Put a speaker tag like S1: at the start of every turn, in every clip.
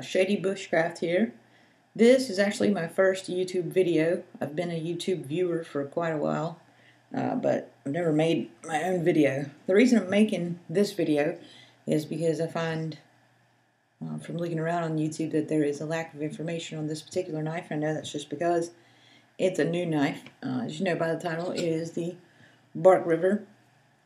S1: Shady Bushcraft here. This is actually my first YouTube video. I've been a YouTube viewer for quite a while, but I've never made my own video. The reason I'm making this video is because I find from looking around on YouTube that there is a lack of information on this particular knife. I know that's just because it's a new knife. As you know by the title, it is the Bark River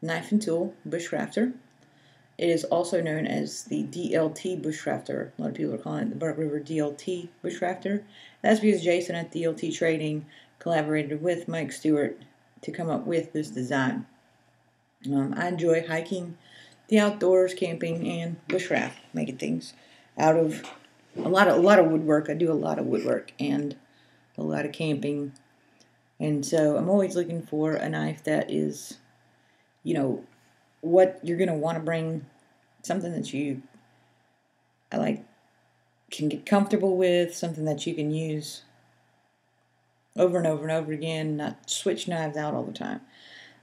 S1: Knife and Tool Bushcrafter. It is also known as the DLT Bushcrafter. A lot of people are calling it the Bark River DLT Bushcrafter. That's because Jason at DLT Trading collaborated with Mike Stewart to come up with this design. I enjoy hiking, the outdoors, camping, and bushcraft, making things out of a lot of woodwork. I do a lot of woodwork and a lot of camping, and so I'm always looking for a knife that is, you know, what you're going to want to bring, something that you can get comfortable with, something that you can use over and over and over again, not switch knives out all the time.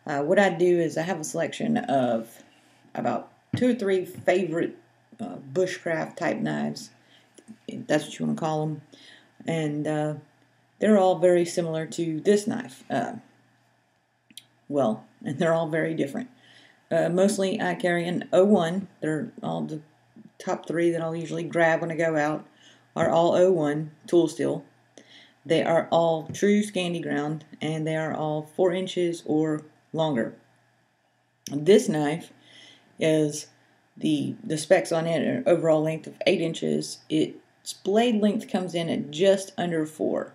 S1: What I do is I have a selection of about 2 or 3 favorite bushcraft type knives, if that's what you want to call them, and they're all very similar to this knife. And they're all very different. Mostly I carry an 01. They're all the top 3 that I'll usually grab when I go out are all 01 tool steel. They are all true Scandi ground, and they are all 4 inches or longer. This knife is the specs on it are overall length of 8 inches. Its blade length comes in at just under 4.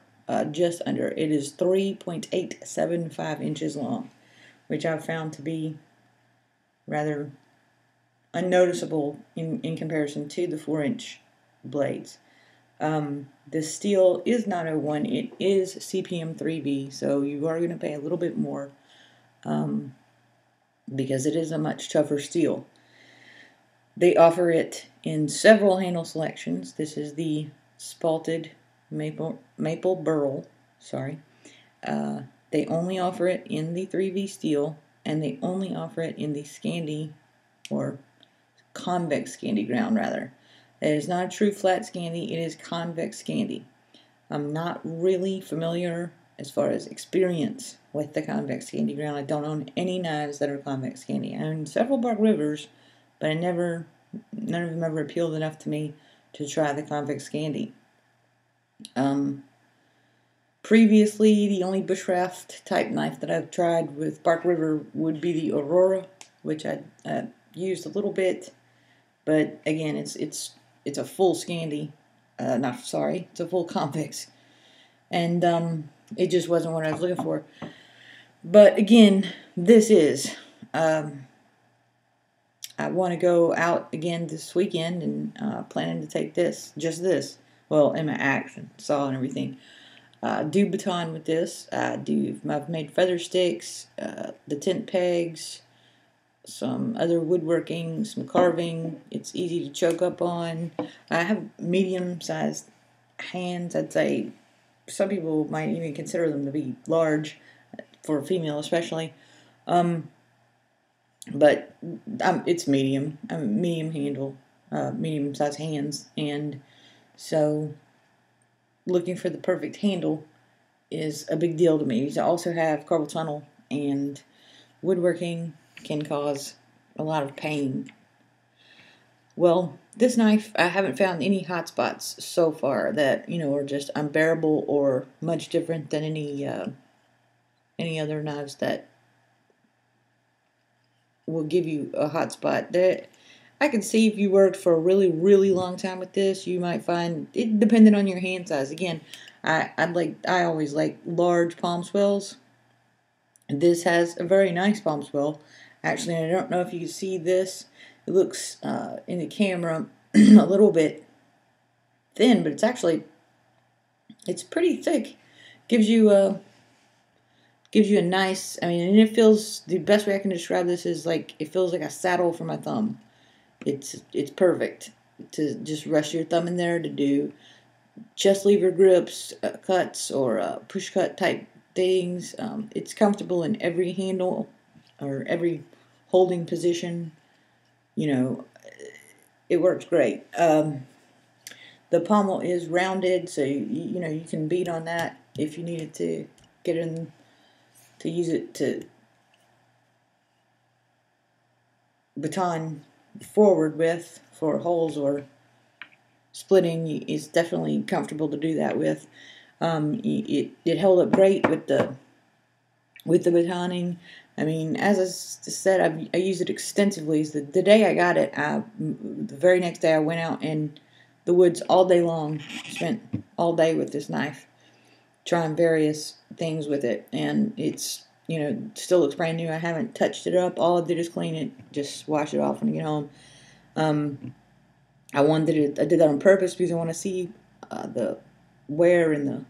S1: Just under. It is 3.875 inches long, which I've found to be rather unnoticeable in comparison to the 4-inch blades. The steel is not 01, it is CPM 3B, so you are going to pay a little bit more because it is a much tougher steel. They offer it in several handle selections. This is the spalted maple burl. They only offer it in the 3V steel, and they only offer it in the Scandi, or convex Scandi ground rather. It is not a true flat Scandi, it is convex Scandi. I'm not really familiar as far as experience with the convex Scandi ground. I don't own any knives that are convex Scandi. I own several Bark Rivers, but none of them ever appealed enough to me to try the convex Scandi. Previously, the only bushcraft type knife that I've tried with Bark River would be the Aurora, which I used a little bit, but again, it's a full Scandi, it's a full convex, and it just wasn't what I was looking for. But again, this is, I want to go out again this weekend, and planning to take just this, well, in my action saw and everything. Do baton with this. I've made feather sticks, the tent pegs, some other woodworking, some carving. It's easy to choke up on. I have medium-sized hands. I'd say some people might even consider them to be large, for a female especially. But it's medium. I'm medium handle, medium-sized hands, and so looking for the perfect handle is a big deal to me. You also have carpal tunnel, and woodworking can cause a lot of pain. Well, this knife, I haven't found any hot spots so far that, are just unbearable or much different than any other knives that will give you a hot spot. I can see if you worked for a really, really long time with this, you might find it depending on your hand size. Again, I always like large palm swells. This has a very nice palm swell. Actually, I don't know if you can see this. It looks in the camera a little bit thin, but it's pretty thick. Gives you a nice. And it feels, the best way I can describe this is it feels like a saddle for my thumb. It's perfect to just rest your thumb in there to do chest lever grips, cuts, or push cut type things. It's comfortable in every handle or every holding position. It works great. The pommel is rounded, so you know, you can beat on that if you needed to get in to use it to baton forward with for holes or splitting. It's definitely comfortable to do that with. It held up great with the batoning. I mean, as I said, I use it extensively. The day I got it, the very next day I went out in the woods all day long. Spent all day with this knife, trying various things with it, and it's, you know, still looks brand new. I haven't touched it up. All I did is clean it, just wash it off when I get home. I did that on purpose because I want to see the wear and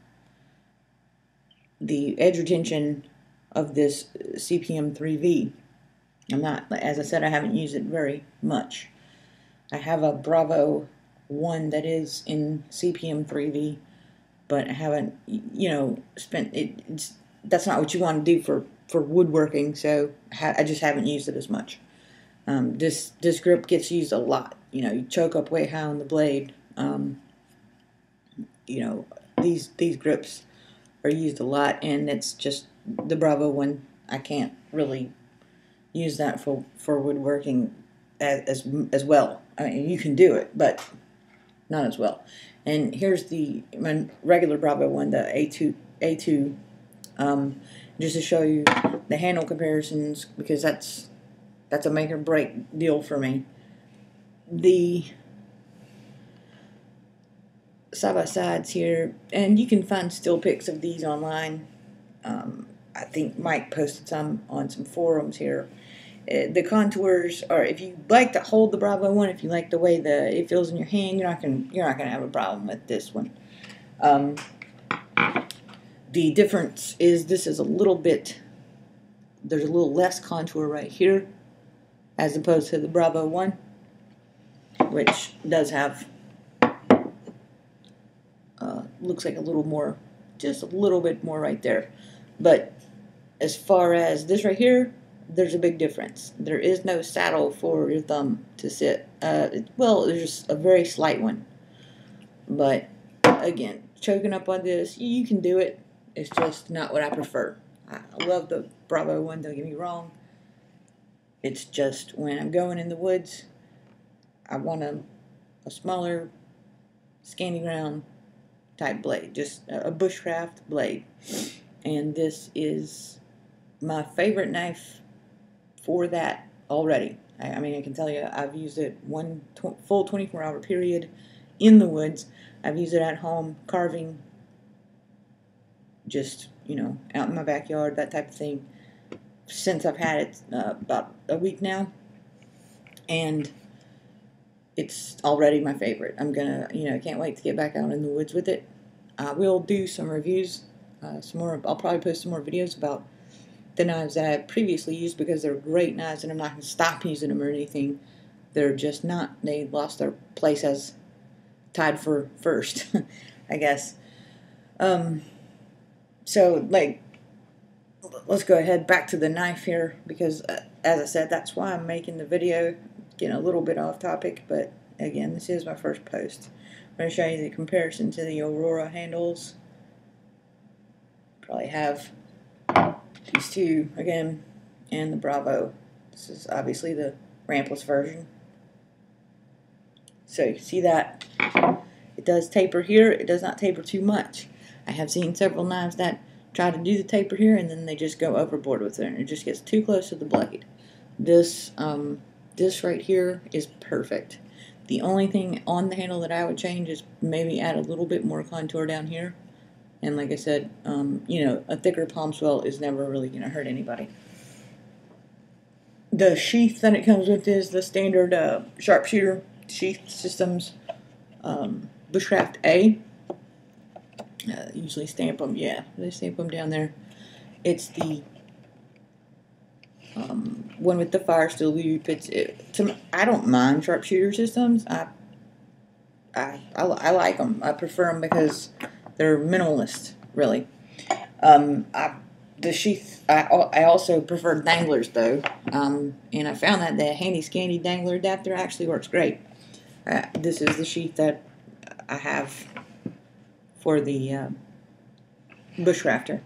S1: the edge retention of this CPM 3V. I'm not, as I said, I haven't used it very much. I have a Bravo 1 that is in CPM 3V, but I haven't, you know, spent it. That's not what you want to do for woodworking, so I just haven't used it as much. This grip gets used a lot. You know, you choke up way high on the blade. You know, these grips are used a lot, and it's just the Bravo one. I can't really use that for woodworking as well. I mean, you can do it, but not as well. And here's my regular Bravo one, the A2. Just to show you the handle comparisons, because that's a make or break deal for me. The side-by-sides here, and you can find still pics of these online. I think Mike posted some on some forums here. The contours are, if you like to hold the Bravo one, if you like the way it feels in your hand, you're not gonna have a problem with this one. The difference is this is a little bit, there's a little less contour right here as opposed to the Bravo one, which does have looks like a little more, just a little bit more right there. But as far as this right here, there's a big difference. There is no saddle for your thumb to sit. Well, there's just a very slight one. But again, choking up on this, you can do it. It's just not what I prefer. I love the Bravo one, don't get me wrong. It's just when I'm going in the woods, I want a smaller, scanty ground type blade, just a bushcraft blade. And this is my favorite knife for that already. I mean, I can tell you, I've used it full 24-hour period in the woods. I've used it at home, carving, just, you know, out in my backyard, that type of thing, since I've had it about a week now. And it's already my favorite. I'm gonna, you know, can't wait to get back out in the woods with it. I will do some reviews, some more. I'll probably post some more videos about the knives that I previously used, because they're great knives, and I'm not gonna stop using them or anything. They're just not. They lost their place as tied for first, I guess. So, like, let's go ahead back to the knife here, because as I said, that's why I'm making the video. Getting a little bit off topic, but again, this is my first post. I'm going to show you the comparison to the Aurora handles. Probably have these two again, and the Bravo. This is obviously the rampless version. So you can see that it does taper here. It does not taper too much. I have seen several knives that try to do the taper here, and then they just go overboard with it, and it just gets too close to the blade. This right here is perfect. The only thing on the handle that I would change is maybe add a little bit more contour down here. And like I said, you know, a thicker palm swell is never really going to hurt anybody. The sheath that it comes with is the standard sharpshooter sheath systems, Bushcraft A. Usually stamp them, yeah, they stamp them down there. It's the one with the fire steel loop. I don't mind sharpshooter systems. I like them. I prefer them because they're minimalist, really. The sheath. I also prefer danglers though, and I found that the handy scanty dangler adapter actually works great. This is the sheath that I have for the Bushcrafter.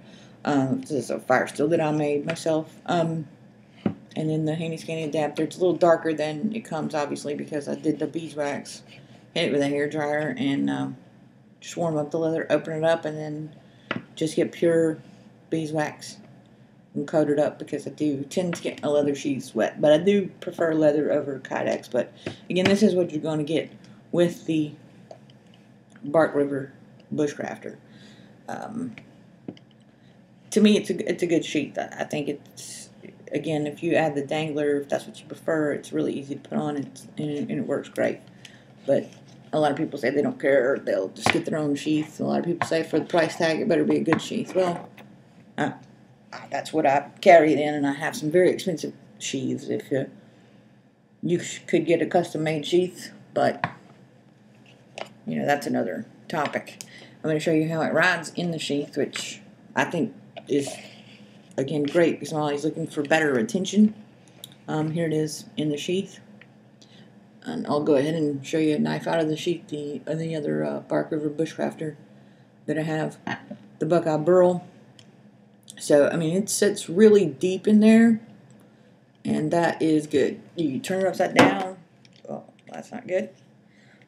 S1: This is a fire steel that I made myself. And then the handy scanty adapter. It's a little darker than it comes, obviously, because I did the beeswax. Hit it with a hairdryer and just warm up the leather, open it up, and then just get pure beeswax and coat it up, because I do tend to get my leather sheaths wet. But I do prefer leather over Kydex. But again, this is what you're going to get with the Bark River Bushcrafter. To me, it's a good sheath. I think it's, again, if you add the dangler, if that's what you prefer, it's really easy to put on, and it works great. But a lot of people say they don't care, or they'll just get their own sheath. A lot of people say for the price tag, it better be a good sheath. Well, that's what I carry then, and I have some very expensive sheaths. If you could get a custom-made sheath, but you know, that's another topic. I'm going to show you how it rides in the sheath, which I think is, again, great because I'm always looking for better retention. Here it is in the sheath, and I'll go ahead and show you a knife out of the sheath, the other Bark River Bushcrafter that I have, the Buckeye Burl. So I mean, it sits really deep in there, and that is good. You turn it upside down. Oh, that's not good.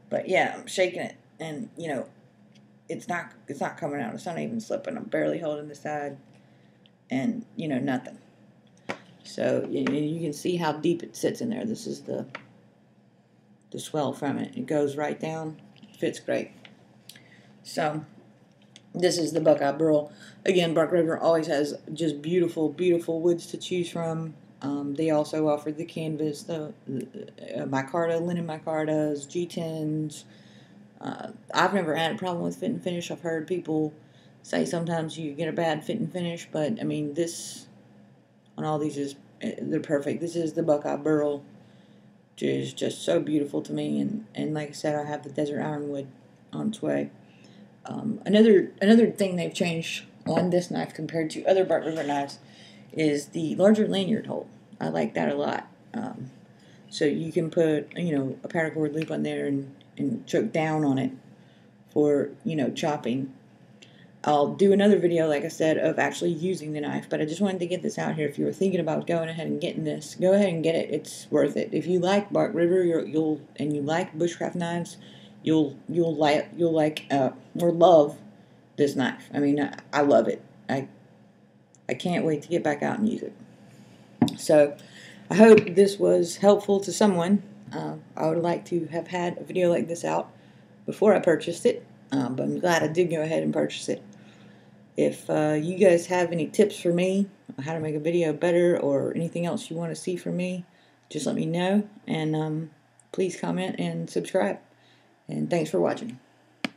S1: But yeah, I'm shaking it, and you know, it's not coming out. It's not even slipping. I'm barely holding the side, and you know, nothing. So you can see how deep it sits in there. This is the swell from it. It goes right down. Fits great. So this is the Buckeye Burl. Again, Bark River always has just beautiful, beautiful woods to choose from. They also offer the canvas, the micarta, linen micartas, G10s. I've never had a problem with fit and finish. I've heard people say sometimes you get a bad fit and finish, but I mean, this on all these they're perfect. This is the Buckeye Burl, which is just so beautiful to me, and like I said, I have the Desert Ironwood on its way. Another thing they've changed on this knife compared to other Bark River knives is the larger lanyard hole. I like that a lot. So you can put, you know, a paracord loop on there and choke down on it for, you know, chopping. I'll do another video, like I said, of actually using the knife, but I just wanted to get this out here. If you were thinking about going ahead and getting this, go ahead and get it. It's worth it. If you like Bark River, you like bushcraft knives, you'll like or love this knife. I mean, I love it. I can't wait to get back out and use it. So I hope this was helpful to someone. I would like to have had a video like this out before I purchased it, but I'm glad I did go ahead and purchase it. If you guys have any tips for me on how to make a video better, or anything else you want to see from me, just let me know, and please comment and subscribe. And thanks for watching.